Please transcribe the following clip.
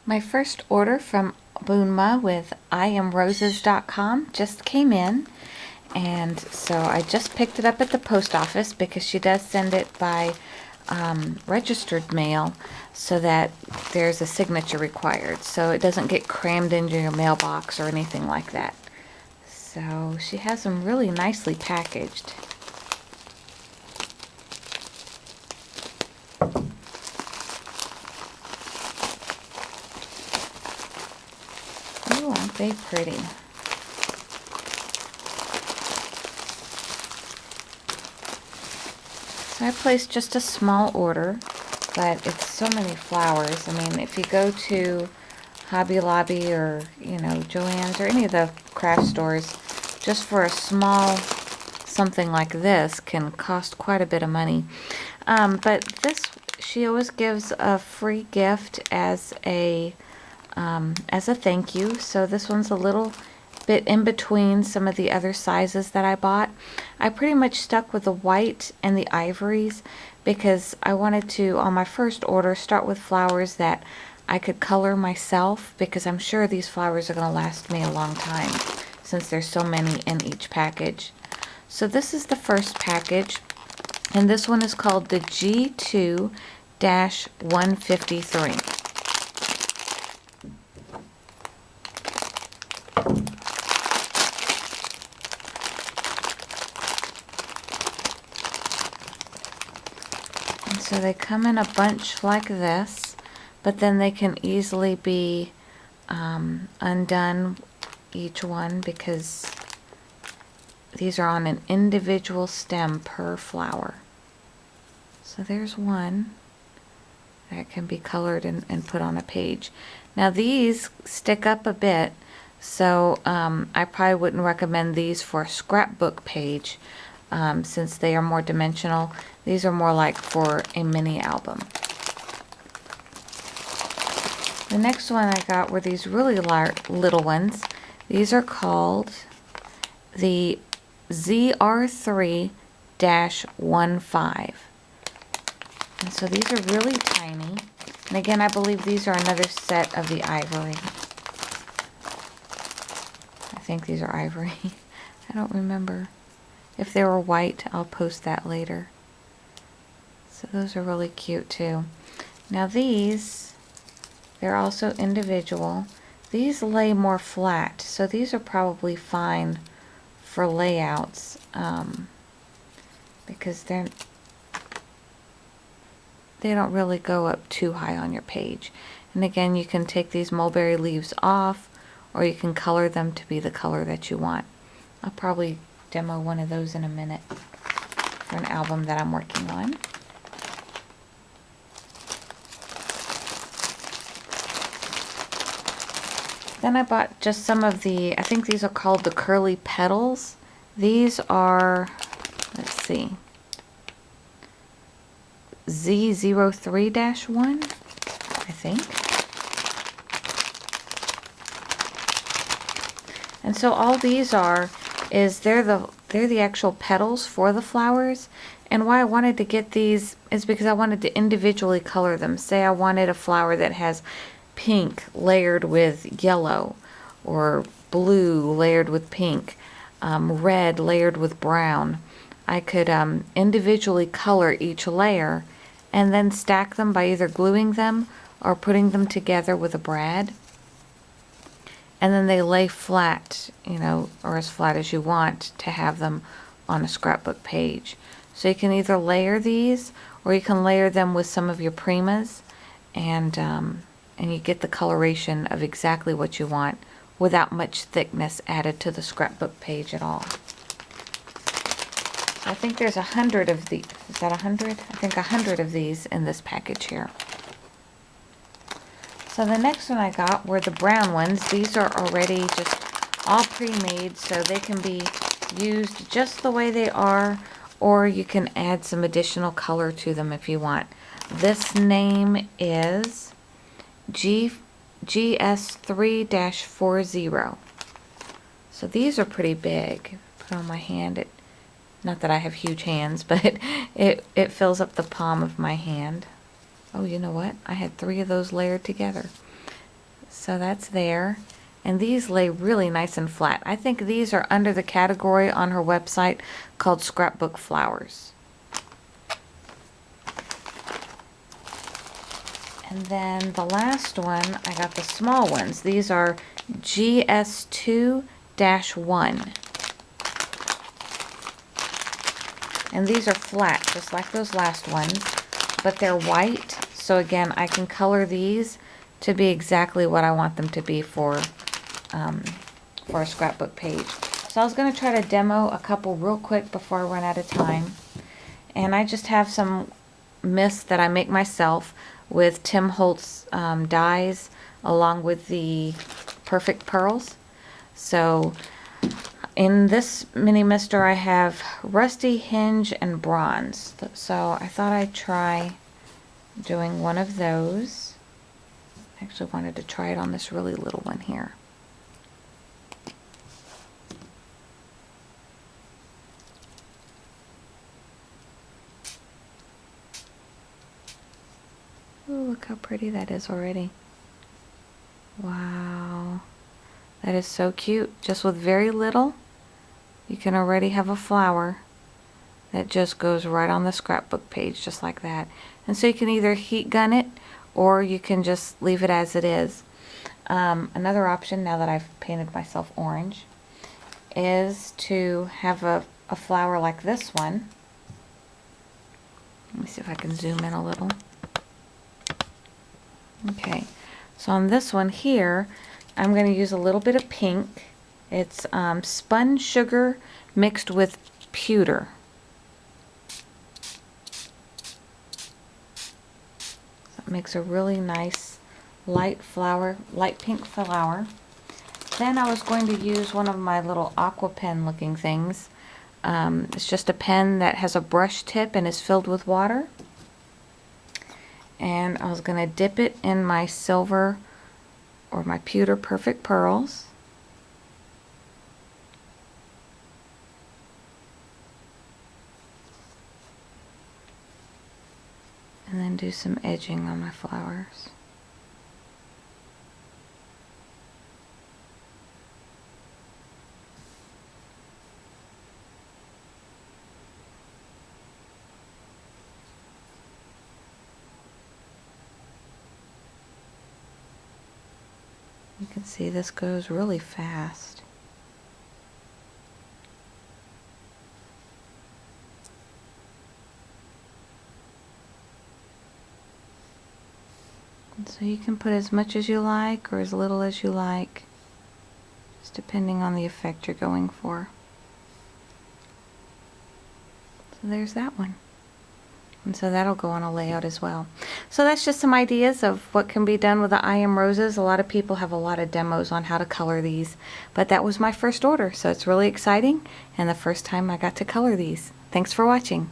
My first order from Boonma with iamroses.com just came in, and so I just picked it up at the post office because she does send it by registered mail so that there's a signature required, so it doesn't get crammed into your mailbox or anything like that. So she has them really nicely packaged. Oh, aren't they pretty? So I placed just a small order, but it's so many flowers. I mean, if you go to Hobby Lobby or, Joann's or any of the craft stores, just for a small something like this can cost quite a bit of money. But this, she always gives a free gift as a thank you. So this one's a little bit in between some of the other sizes that I bought. I pretty much stuck with the white and the ivories because I wanted to, on my first order, start with flowers that I could color myself, because I'm sure these flowers are going to last me a long time since there's so many in each package. So this is the first package, and this one is called the G2-153. And so they come in a bunch like this, but then they can easily be undone, each one, because these are on an individual stem per flower. So there's one that can be colored and put on a page. Now these stick up a bit, so I probably wouldn't recommend these for a scrapbook page since they are more dimensional. These are more like for a mini album. The next one I got were these really little ones. These are called the ZR3-15. And so these are really tiny. And again, I believe these are another set of the ivory. I think these are ivory. I don't remember. If they were white, I'll post that later. So those are really cute too. Now these, they're also individual. These lay more flat, so these are probably fine for layouts because they don't really go up too high on your page. And again, you can take these mulberry leaves off, or you can color them to be the color that you want. I'll probably demo one of those in a minute for an album that I'm working on. Then I bought just some of the, I think these are called the curly petals. These are, let's see, Z03-1, I think. And so all these are is they're the actual petals for the flowers. And why I wanted to get these is because I wanted to individually color them. Say I wanted a flower that has pink layered with yellow, or blue layered with pink, red layered with brown. I could individually color each layer and then stack them by either gluing them or putting them together with a brad. And then they lay flat, or as flat as you want to have them on a scrapbook page. So you can either layer these, or you can layer them with some of your primas, and you get the coloration of exactly what you want without much thickness added to the scrapbook page at all. I think there's 100 of these. Is that 100? I think 100 of these in this package here. So the next one I got were the brown ones. These are already just all pre-made, so they can be used just the way they are, or you can add some additional color to them if you want. This name is GS3-40. So these are pretty big. Put on my hand. Not that I have huge hands, but it fills up the palm of my hand. Oh, you know what? I had 3 of those layered together. So that's there. And these lay really nice and flat. I think these are under the category on her website called scrapbook flowers. And then the last one, I got the small ones. These are GS2-1. And these are flat, just like those last ones, but they're white. So again, I can color these to be exactly what I want them to be for a scrapbook page. So I was going to try to demo a couple real quick before I run out of time. And I just have some mist that I make myself with Tim Holtz dyes along with the Perfect Pearls. So in this mini mister I have Rusty, Hinge, and Bronze. So I thought I'd try doing one of those. I actually wanted to try it on this really little one here. Ooh, look how pretty that is already. Wow. That is so cute. Just with very little, you can already have a flower that just goes right on the scrapbook page, just like that. And so you can either heat gun it, or you can just leave it as it is. Another option, now that I've painted myself orange, is to have a flower like this one. Let me see if I can zoom in a little. Okay, so on this one here, I'm going to use a little bit of pink. It's spun sugar mixed with pewter. So it makes a really nice light flower, light pink flower. Then I was going to use one of my little aqua pen looking things. It's just a pen that has a brush tip and is filled with water. And I was going to dip it in my silver or my pewter Perfect Pearls. And then do some edging on my flowers. You can see this goes really fast. And so you can put as much as you like or as little as you like, just depending on the effect you're going for. So there's that one. And so that'll go on a layout as well. So that's just some ideas of what can be done with the I Am Roses. A lot of people have a lot of demos on how to color these, but that was my first order, so it's really exciting and the first time I got to color these. Thanks for watching.